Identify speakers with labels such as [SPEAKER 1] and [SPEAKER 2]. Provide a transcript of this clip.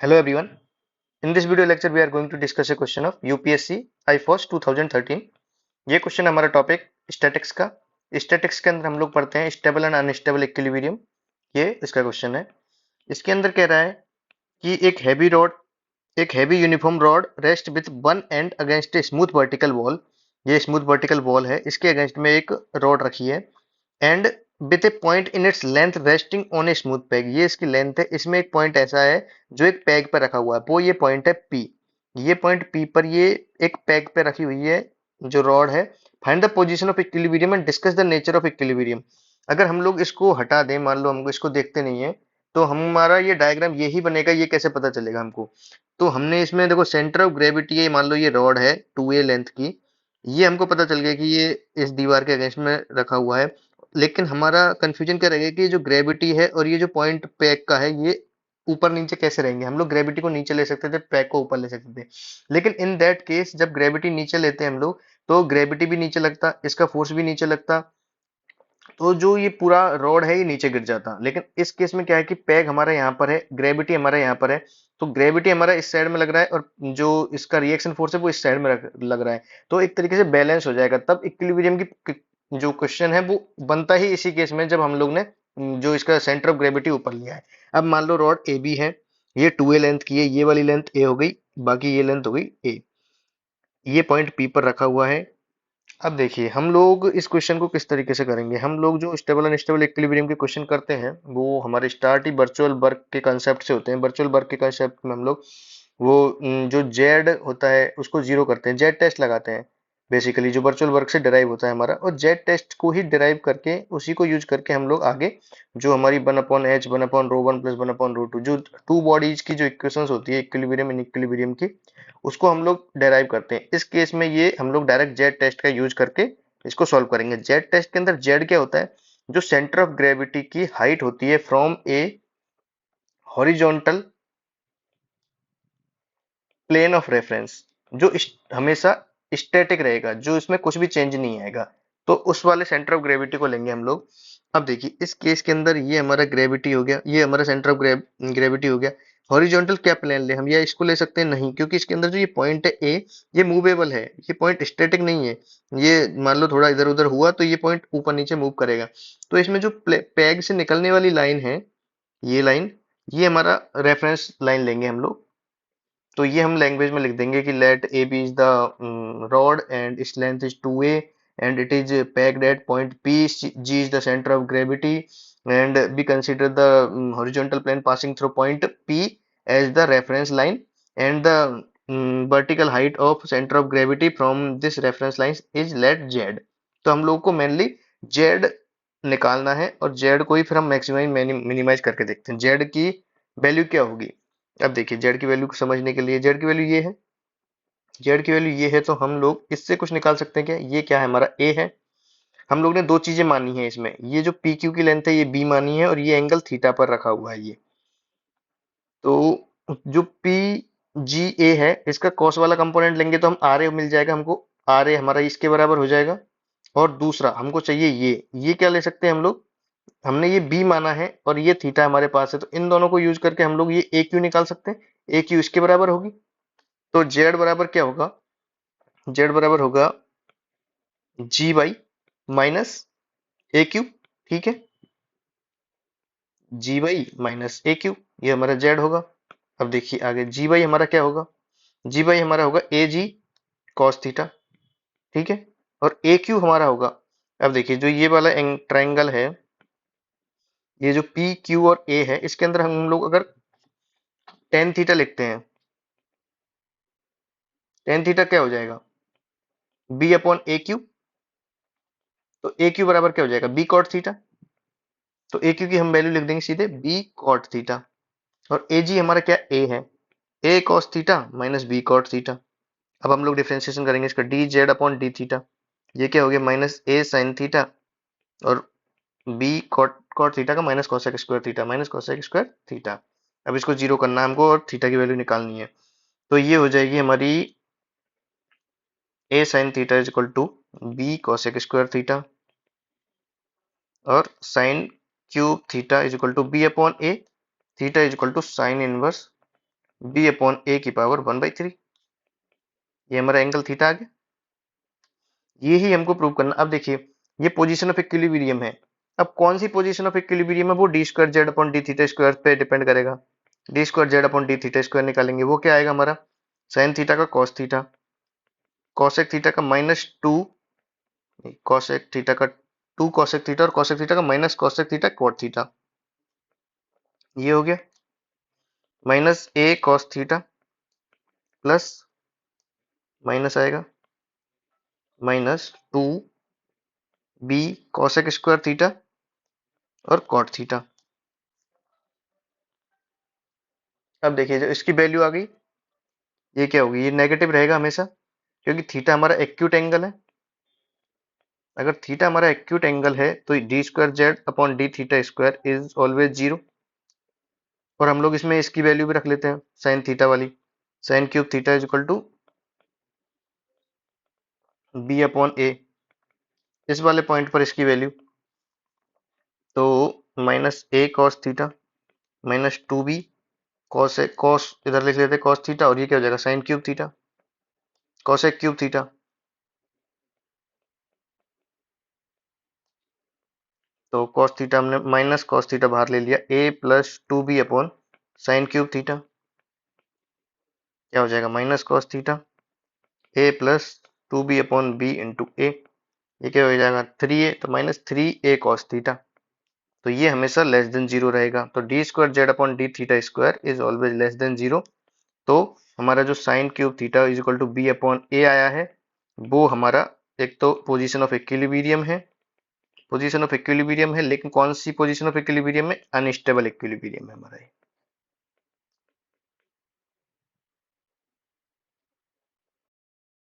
[SPEAKER 1] Hello everyone. In this video lecture we are going to discuss a question of UPSC IFOS 2013. ये question हमारा topic statics का। Statics के अंदर हम लोग पढ़ते हैं स्टेबल एंड अनस्टेबल इक्विलिब्रियम। ये इसका क्वेश्चन है। इसके अंदर कह रहा है कि एक heavy uniform rod rest with one and against a smooth vertical wall. ये स्मूथ वर्टिकल वॉल है, इसके अगेंस्ट में एक रॉड रखी है and with A point in its length resting on a smooth peg. ये इसकी लेंथ है, इसमें एक पॉइंट ऐसा है जो एक पैग पर रखा हुआ है, वो ये पॉइंट है पी। ये पॉइंट पी पर ये एक पैग पे रखी हुई है जो रॉड है। Find the position of equilibrium and discuss the nature of equilibrium. अगर हम लोग इसको हटा दें, मान लो हमको इसको देखते नहीं है, तो हमारा ये डायग्राम यही बनेगा। ये कैसे पता चलेगा हमको? तो हमने इसमें देखो सेंटर ऑफ ग्रेविटी है, मान लो ये रॉड है 2a लेंथ की। ये हमको पता चल गया कि ये इस दीवार के अगेंस्ट में रखा हुआ है। लेकिन हमारा कंफ्यूजन क्या रहेगा कि जो ग्रेविटी है और ये जो पॉइंट पैक का है, ये ऊपर नीचे कैसे रहेंगे? हम लोग ग्रेविटी को नीचे ले सकते थे, पैक को ऊपर ले सकते थे। लेकिन इन दैट केस जब ग्रेविटी नीचे लेते हैं हम लोग, तो ग्रेविटी भी नीचे लगता, इसका फोर्स भी नीचे लगता, तो जो ये पूरा रॉड है ये नीचे गिर जाता। लेकिन इस केस में क्या है कि पैग हमारा यहाँ पर है, ग्रेविटी हमारा यहाँ पर है। तो ग्रेविटी हमारा इस साइड में लग रहा है और जो इसका रिएक्शन फोर्स है वो इस साइड में लग रहा है। तो एक तरीके से बैलेंस हो जाएगा। तब इक्विलिब्रियम की जो क्वेश्चन है वो बनता ही इसी केस में, जब हम लोग ने जो इसका सेंटर ऑफ ग्रेविटी ऊपर लिया है। अब मान लो रॉड ए बी है, ये 2a लेंथ की है, ये वाली लेंथ ए हो गई, बाकी ये लेंथ हो गई ए। ये पॉइंट पी पर रखा हुआ है। अब देखिए हम लोग इस क्वेश्चन को किस तरीके से करेंगे। हम लोग जो स्टेबल अनस्टेबल इक्विलिब्रियम के क्वेश्चन करते हैं वो हमारे स्टार्ट ही वर्चुअल वर्क के कंसेप्ट से होते हैं। वर्चुअल वर्क के कंसेप्ट में हम लोग वो जो जेड होता है उसको जीरो करते हैं, जेड टेस्ट लगाते हैं। बेसिकली जो वर्चुअल वर्क से डिराइव होता है हमारा, और जेड टेस्ट को ही डिराइव करके उसी को यूज करके हम लोग आगे जो हमारी 1/h 1/ρ1 + 1/ρ2 जो टू बॉडीज की जो इक्वेशंस होती है इक्विलिब्रियम इन इक्विलिब्रियम की, उसको हम लोग डेराइव करते हैं। इस केस में ये हम लोग डायरेक्ट जेड टेस्ट का यूज करके इसको सॉल्व करेंगे। जेड टेस्ट के अंदर जेड क्या होता है? जो सेंटर ऑफ ग्रेविटी की हाइट होती है from a horizontal plane of reference, जो हमेशा स्टैटिक रहेगा, जो इसमें कुछ भी चेंज नहीं आएगा। तो उस वाले सेंटर ऑफ ग्रेविटी को लेंगे हम लोग। अब देखिए इस केस के अंदर ये हमारा ग्रेविटी हो गया, ये हमारा सेंटर ऑफ ग्रेविटी हो गया। हॉरिजॉन्टल क्या प्लेन ले हम, या इसको ले सकते हैं? नहीं, क्योंकि इसके अंदर जो ये पॉइंट है ए, ये मूवेबल है, ये पॉइंट स्टैटिक नहीं है। ये मान लो थोड़ा इधर उधर हुआ तो ये पॉइंट ऊपर नीचे मूव करेगा। तो इसमें जो पैग से निकलने वाली लाइन है, ये लाइन, ये हमारा रेफरेंस लाइन लेंगे हम लोग। तो ये हम लैंग्वेज में लिख देंगे कि let A B is the rod and its length is 2a and it is pegged at point p, g is the center of gravity, and we consider the horizontal plane passing through point p as the reference line, and the vertical height of center of gravity from this reference line is let z। तो हम लोग को mainly z निकालना है, और z को ही फिर हम मैक्सिमाइज मिनिमाइज करके देखते हैं z की वैल्यू क्या होगी। अब देखिए जेड की वैल्यू को समझने के लिए, जेड की वैल्यू ये है, जेड की वैल्यू ये है, तो हम लोग इससे कुछ निकाल सकते हैं क्या? ये क्या है? हमारा ए है। हम लोग ने दो चीजें मानी है इसमें, ये जो पी क्यू की लेंथ है ये बी मानी है, और ये एंगल थीटा पर रखा हुआ है ये। तो जो पी जी ए है, इसका कॉस वाला कंपोनेंट लेंगे तो हम आर ए मिल जाएगा हमको। आर ए हमारा इसके बराबर हो जाएगा। और दूसरा हमको चाहिए ये क्या ले सकते हैं हम लोग? हमने ये बी माना है और ये थीटा हमारे पास है, तो इन दोनों को यूज करके हम लोग ये ए क्यू निकाल सकते हैं। ए क्यू इसके बराबर होगी। तो जेड बराबर क्या होगा? जेड बराबर होगा जी बाई माइनस ए क्यू। ठीक है, जी बाई माइनस ए क्यू, ये हमारा जेड होगा। अब देखिए आगे जी बाई हमारा क्या होगा? जी बाई हमारा होगा ए जी कॉस थीटा। ठीक है, और ए क्यू हमारा होगा, अब देखिए जो ये वाला ट्राइंगल है, ये जो पी क्यू और ए है, इसके अंदर हम लोग अगर टेन थीटा लिखते हैं, टेन थीटा क्या हो जाएगा? B upon A Q. तो ए क्यू बराबर क्या हो जाएगा? B cot theta. तो ए क्यू की हम वैल्यू लिख देंगे सीधे बी कॉट थीटा। और ए जी हमारा क्या? ए है, a cos theta minus b cot theta. अब हम लोग डिफरेंशिएशन करेंगे इसका, d z upon D theta. ये क्या हो गया? माइनस ए साइन थीटा, और बी कॉट कॉट थीटा का minus cosec square theta, minus cosec square theta. अब इसको जीरो करना है हमको और थीटा की वैल्यू निकालनी है। तो ये हो जाएगी हमारी a sine theta is equal to b cosec square theta, और sine cube theta is equal to b upon a, theta is equal to sine inverse b upon a की पावर 1/3। ये हमारा एंगल थीटा आ गया। ये ही हमको prove करना। अब देखिए ये पोजीशन ऑफ इक्विलिब्रियम है। अब कौन सी पोजीशन ऑफ इक्विलिब्रियम है, वो D square Z upon D theta square पे डिपेंड करेगा। D square Z upon D theta square निकालेंगे, वो क्या आएगा हमारा, साइन थीटा का कॉस थीटा, कॉसेक थीटा का -2, कॉसेक थीटा का 2 कॉसेक थीटा और कॉसेक थीटा का minus cosec theta cot theta. ये हो गया -a cos theta plus minus आएगा -2b कॉसेक स्क्वायर थीटा और कॉट थीटा। अब देखिए जो इसकी वैल्यू आ गई, ये क्या होगी, ये नेगेटिव रहेगा हमेशा, क्योंकि थीटा हमारा एक्यूट एंगल है। अगर थीटा हमारा एक्यूट एंगल है तो d square Z upon D theta square is always zero. और हम लोग इसमें इसकी वैल्यू भी रख लेते हैं साइन थीटा वाली, sine cube theta is equal to b upon a. इस वाले पॉइंट पर इसकी वैल्यू तो -a cos theta -2b cos इधर लिख लेते cos थीटा, और ये क्या हो जाएगा sine cube theta cosec cube theta. तो cos थीटा हमने माइनस cos थीटा बाहर ले लिया, a plus 2b upon sine cube theta, क्या हो जाएगा -cos theta, a plus 2b upon b into a. ये क्या हो जाएगा 3a, तो -3a cos थीटा। तो ये हमेशा लेस देन जीरो रहेगा। तो d square Z upon D theta square is always less than zero. तो हमारा जो sine cube theta is equal to b upon a आया है, वो हमारा एक तो पोजीशन ऑफ इक्विलिब्रियम है, पोजीशन ऑफ इक्विलिब्रियम है, लेकिन कौन सी पोजीशन ऑफ इक्विलिब्रियम में, अनस्टेबल इक्विलिब्रियम है हमारा ये।